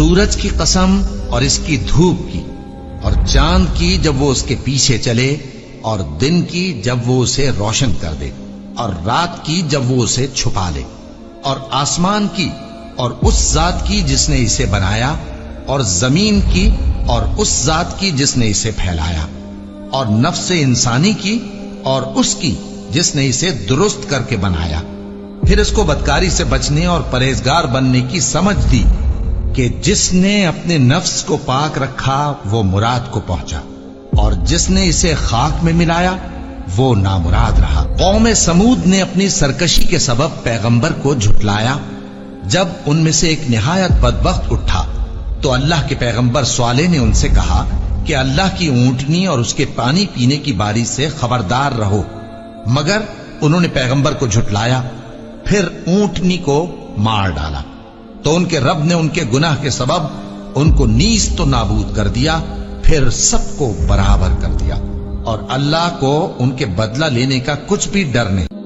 سورج کی قسم اور اس کی دھوپ کی، اور چاند کی جب وہ اس کے پیچھے چلے، اور دن کی جب وہ اسے روشن کر دے، اور رات کی جب وہ اسے چھپا لے، اور آسمان کی اور اس ذات کی جس نے اسے بنایا، اور زمین کی اور اس ذات کی جس نے اسے پھیلایا، اور نفس انسانی کی اور اس کی جس نے اسے درست کر کے بنایا، پھر اس کو بدکاری سے بچنے اور پرہیزگار بننے کی سمجھ دی کہ جس نے اپنے نفس کو پاک رکھا وہ مراد کو پہنچا، اور جس نے اسے خاک میں ملایا وہ نامراد رہا۔ قوم سمود نے اپنی سرکشی کے سبب پیغمبر کو جھٹلایا۔ جب ان میں سے ایک نہایت بدبخت اٹھا تو اللہ کے پیغمبر صالح نے ان سے کہا کہ اللہ کی اونٹنی اور اس کے پانی پینے کی باری سے خبردار رہو، مگر انہوں نے پیغمبر کو جھٹلایا، پھر اونٹنی کو مار ڈالا تو ان کے رب نے ان کے گناہ کے سبب ان کو نیست و نابود کر دیا، پھر سب کو برابر کر دیا، اور اللہ کو ان کے بدلہ لینے کا کچھ بھی ڈر نہیں۔